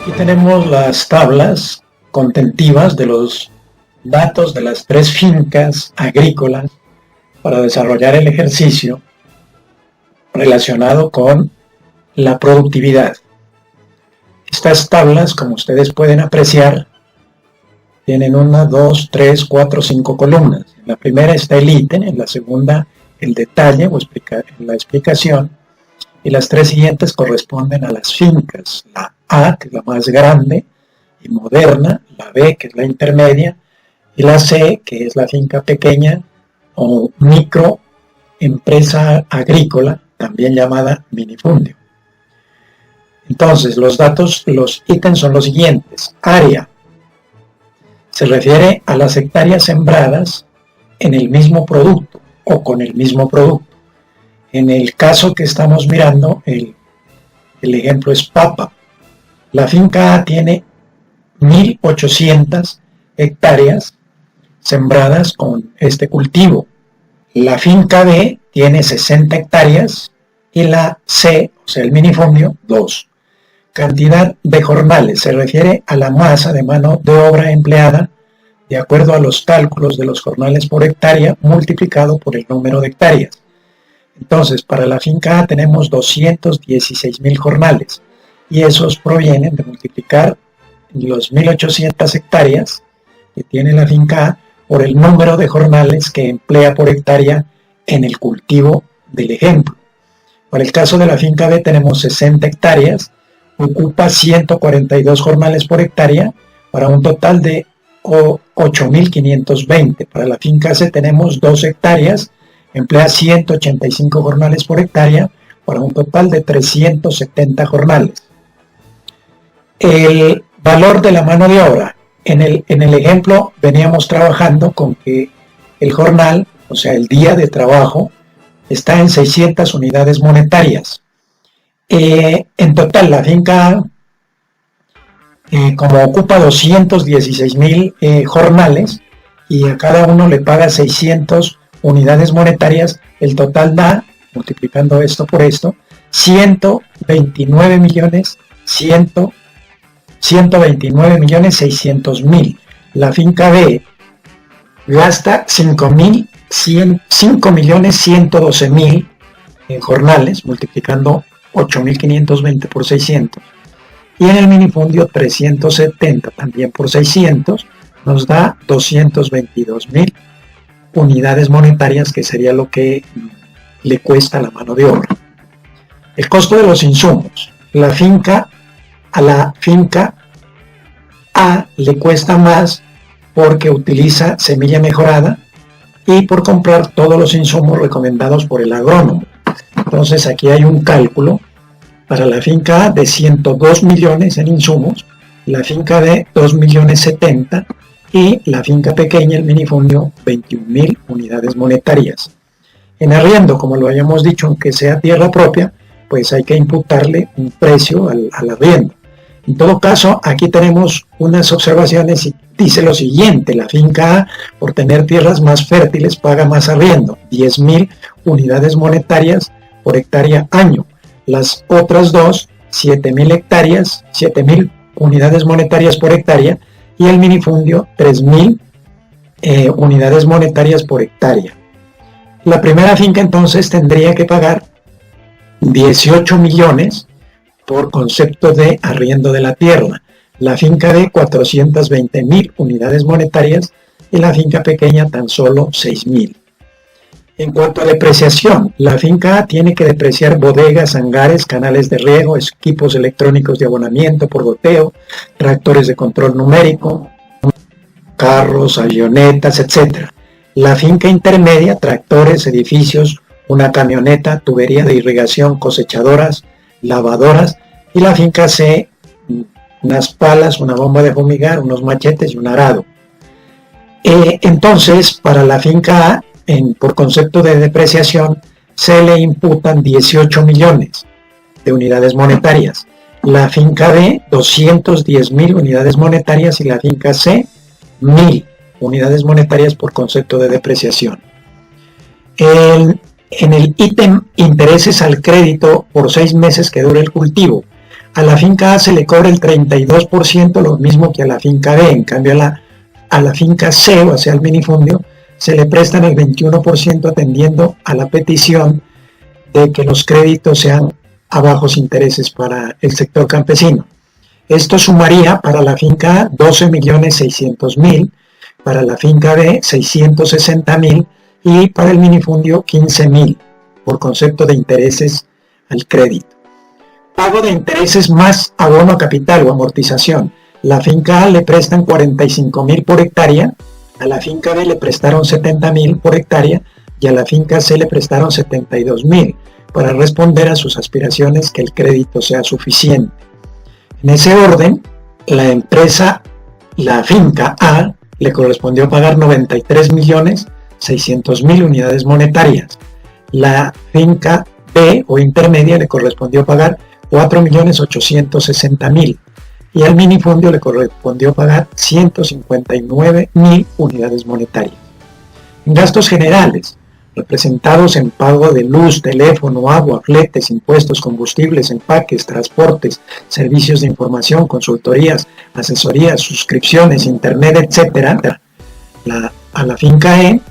Aquí tenemos las tablas contentivas de los datos de las 3 fincas agrícolas para desarrollar el ejercicio relacionado con la productividad. Estas tablas, como ustedes pueden apreciar, tienen 1, 2, 3, 4, 5 columnas. En la primera está el ítem, en la segunda el detalle o la explicación, y las 3 siguientes corresponden a las fincas. La A, que es la más grande y moderna, la B, que es la intermedia, y la C, que es la finca pequeña o microempresa agrícola, también llamada minifundio. Entonces, los ítems son los siguientes. Área se refiere a las hectáreas sembradas en el mismo producto o con el mismo producto. En el caso que estamos mirando, el ejemplo es papa. La finca A tiene 1.800 hectáreas sembradas con este cultivo. La finca B tiene 60 hectáreas y la C, o sea el minifundio, 2. Cantidad de jornales se refiere a la masa de mano de obra empleada de acuerdo a los cálculos de los jornales por hectárea multiplicado por el número de hectáreas. Entonces, para la finca A tenemos 216.000 jornales y esos provienen de multiplicar los 1.800 hectáreas que tiene la finca A por el número de jornales que emplea por hectárea en el cultivo del ejemplo. Para el caso de la finca B tenemos 60 hectáreas, ocupa 142 jornales por hectárea para un total de 8.520. Para la finca C tenemos 2 hectáreas, emplea 185 jornales por hectárea para un total de 370 jornales. El valor de la mano de obra. En el ejemplo veníamos trabajando con que el jornal, o sea el día de trabajo, está en 600 unidades monetarias. En total la finca, como ocupa 216.000 jornales y a cada uno le paga 600 unidades monetarias, el total da, multiplicando esto por esto, 129.600.000. La finca B gasta 5.112.000 en jornales, multiplicando 8.520 por 600. Y en el minifundio 370 también por 600 nos da 222.000 unidades monetarias, que sería lo que le cuesta la mano de obra. El costo de los insumos. A la finca A le cuesta más porque utiliza semilla mejorada y por comprar todos los insumos recomendados por el agrónomo. Entonces aquí hay un cálculo para la finca A de 102 millones en insumos, la finca D 2.070.000 y la finca pequeña, el minifundio, 21.000 unidades monetarias. En arriendo, como lo hayamos dicho, aunque sea tierra propia, pues hay que imputarle un precio al arriendo. En todo caso, aquí tenemos unas observaciones y dice lo siguiente: la finca A, por tener tierras más fértiles, paga más arriendo, 10.000 unidades monetarias por hectárea año. Las otras dos, 7.000 unidades monetarias por hectárea, y el minifundio 3.000 unidades monetarias por hectárea. La primera finca entonces tendría que pagar 18 millones por concepto de arriendo de la tierra, la finca de 420.000 unidades monetarias y la finca pequeña tan solo 6.000. En cuanto a depreciación, la finca A tiene que depreciar bodegas, hangares, canales de riego, equipos electrónicos de abonamiento por goteo, tractores de control numérico, carros, avionetas, etc. La finca intermedia, tractores, edificios, una camioneta, tubería de irrigación, cosechadoras, lavadoras, y la finca C, unas palas, una bomba de fumigar, unos machetes y un arado. Entonces, para la finca A, por concepto de depreciación, se le imputan 18 millones de unidades monetarias. La finca B, 210.000 unidades monetarias y la finca C, 1.000 unidades monetarias por concepto de depreciación. En el ítem intereses al crédito por 6 meses que dura el cultivo, A la finca A se le cobra el 32%, lo mismo que a la finca B. En cambio, a la finca C, o sea, al minifundio, se le prestan el 21% atendiendo a la petición de que los créditos sean a bajos intereses para el sector campesino. Esto sumaría para la finca A 12.600.000, para la finca B 660.000 y para el minifundio 15.000 por concepto de intereses al crédito. Pago de intereses más abono a capital o amortización. La finca A le prestan 45.000 por hectárea, a la finca B le prestaron 70.000 por hectárea y a la finca C le prestaron 72.000 para responder a sus aspiraciones que el crédito sea suficiente. En ese orden, la finca A le correspondió pagar 93.600.000 unidades monetarias. La finca B o intermedia le correspondió pagar 4.860.000 y al minifundio le correspondió pagar 159.000 unidades monetarias. En gastos generales, representados en pago de luz, teléfono, agua, fletes, impuestos, combustibles, empaques, transportes, servicios de información, consultorías, asesorías, suscripciones, internet, etc. A la finca E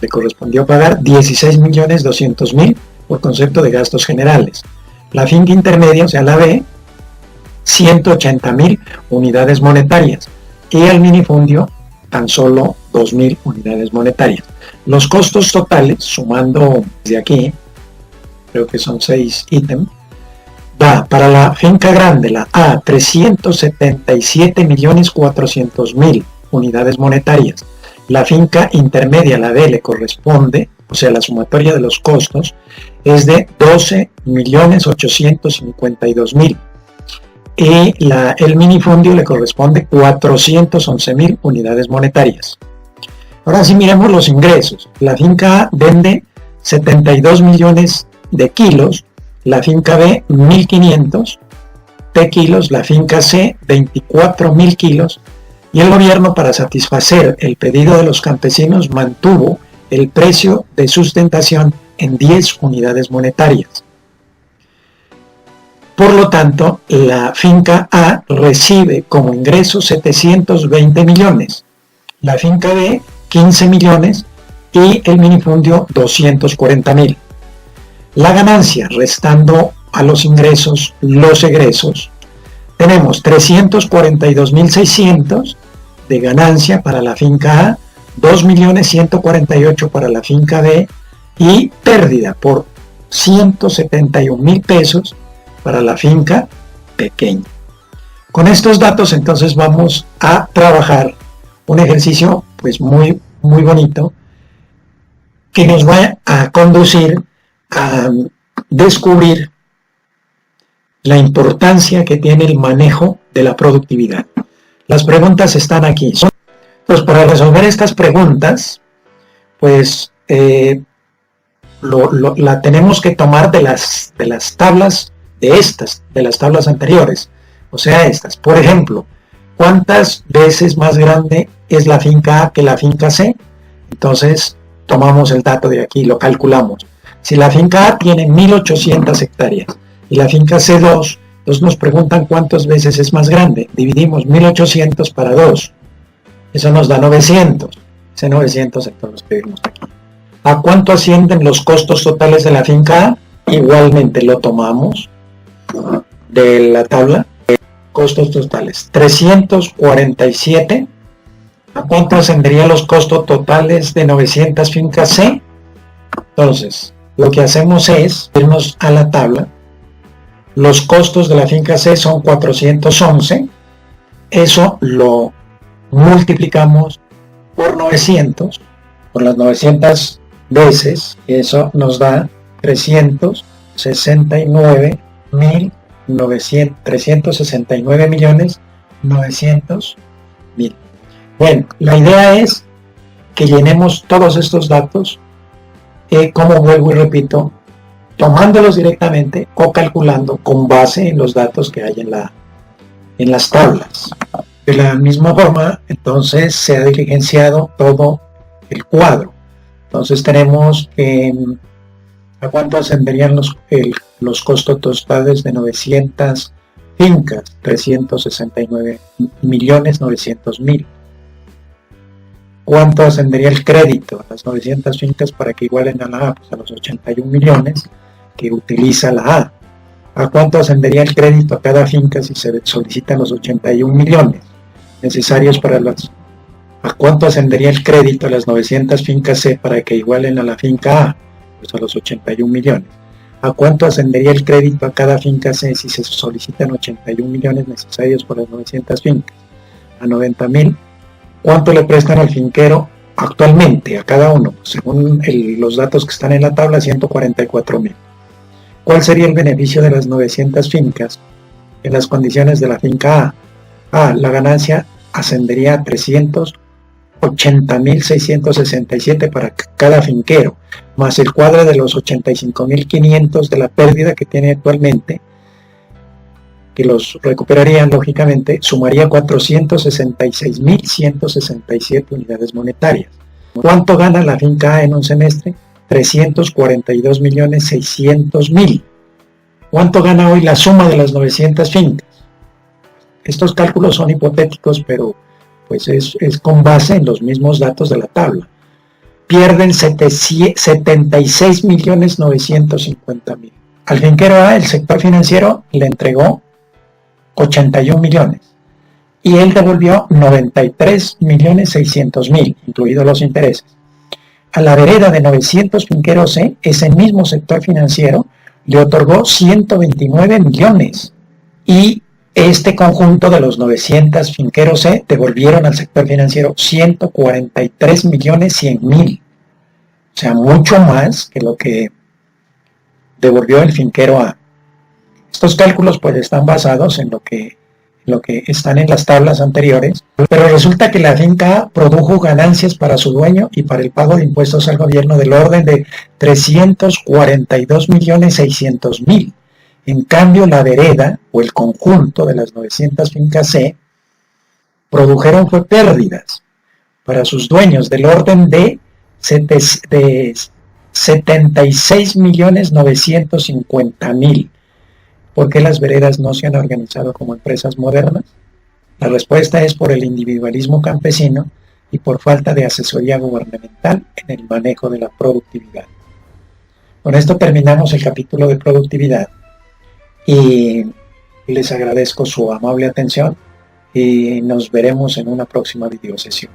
le correspondió pagar 16.200.000 por concepto de gastos generales. La finca intermedia, o sea la B, 180.000 unidades monetarias y al minifundio tan solo 2.000 unidades monetarias. Los costos totales, sumando desde aquí, creo que son 6 ítems, da para la finca grande, la A, 377.400.000 unidades monetarias. La finca intermedia, la B, le corresponde, o sea, la sumatoria de los costos, es de 12.852.000. Y el minifundio le corresponde 411.000 unidades monetarias. Ahora sí miremos los ingresos. La finca A vende 72 millones de kilos, la finca B 1.500 de kilos, la finca C 24.000 kilos y el gobierno, para satisfacer el pedido de los campesinos, mantuvo el precio de sustentación en 10 unidades monetarias. Por lo tanto, la finca A recibe como ingreso 720 millones, la finca B 15 millones y el minifundio 240.000. La ganancia, restando a los ingresos los egresos, tenemos 342.600 de ganancia para la finca A, 2.148.000 para la finca B y pérdida por 171.000 pesos para la finca pequeña. Con estos datos entonces vamos a trabajar un ejercicio pues muy bonito que nos va a conducir a descubrir la importancia que tiene el manejo de la productividad. Las preguntas están aquí. Pues para resolver estas preguntas, pues la tenemos que tomar de las tablas de las tablas anteriores, o sea estas. Por ejemplo, ¿cuántas veces más grande es la finca A que la finca C? Entonces tomamos el dato de aquí, lo calculamos. Si la finca A tiene 1.800 hectáreas y la finca C 2, entonces nos preguntan cuántas veces es más grande. Dividimos 1.800 para 2, eso nos da 900. Ese 900 entonces lo escribimos aquí. ¿A cuánto ascienden los costos totales de la finca A? Igualmente lo tomamos de la tabla. Costos totales 347. ¿A cuánto ascenderían los costos totales de 900 fincas C? Entonces lo que hacemos es irnos a la tabla. Los costos de la finca C son 411. Eso lo multiplicamos por 900, por las 900 veces, y eso nos da 369.900.000. Bueno, la idea es que llenemos todos estos datos, como vuelvo y repito, tomándolos directamente o calculando con base en los datos que hay en las tablas. De la misma forma, entonces se ha diligenciado todo el cuadro. Entonces tenemos que ¿a cuánto ascenderían los costos totales de 900 Fincas, 369.900.000. ¿Cuánto ascendería el crédito a las 900 fincas para que igualen a la A? Pues a los 81 millones que utiliza la A. ¿A cuánto ascendería el crédito a cada finca si se solicitan los 81 millones necesarios para las... ¿A cuánto ascendería el crédito a las 900 fincas C para que igualen a la finca A? Pues a los 81 millones. ¿A cuánto ascendería el crédito a cada finca C si se solicitan 81 millones necesarios por las 900 fincas? A 90.000. ¿Cuánto le prestan al finquero actualmente a cada uno? Según los datos que están en la tabla, 144.000. ¿Cuál sería el beneficio de las 900 fincas en las condiciones de la finca A? La ganancia ascendería a 380.667 para cada finquero, más el cuadro de los 85.500 de la pérdida que tiene actualmente, que los recuperarían lógicamente, sumaría 466.167 unidades monetarias. ¿Cuánto gana la finca A en un semestre? 342.600.000. ¿Cuánto gana hoy la suma de las 900 fincas? Estos cálculos son hipotéticos, pero pues es con base en los mismos datos de la tabla. Pierden 76.950.000. Al finquero A, el sector financiero le entregó 81 millones y él devolvió 93.600.000, incluidos los intereses. A la vereda de 900 finqueros C, ese mismo sector financiero le otorgó 129 millones y este conjunto de los 900 finqueros C devolvieron al sector financiero 143.100.000, o sea, mucho más que lo que devolvió el finquero A. Estos cálculos pues están basados en lo que están en las tablas anteriores, pero resulta que la finca A produjo ganancias para su dueño y para el pago de impuestos al gobierno del orden de 342.600.000. En cambio, la vereda o el conjunto de las 900 fincas C produjeron pérdidas para sus dueños del orden de 76.950.000. ¿Por qué las veredas no se han organizado como empresas modernas? La respuesta es por el individualismo campesino y por falta de asesoría gubernamental en el manejo de la productividad. Con esto terminamos el capítulo de productividad y les agradezco su amable atención y nos veremos en una próxima videosesión.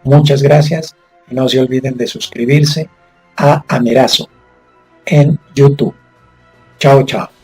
Muchas gracias y no se olviden de suscribirse a Amerazo en YouTube. Chao, chao.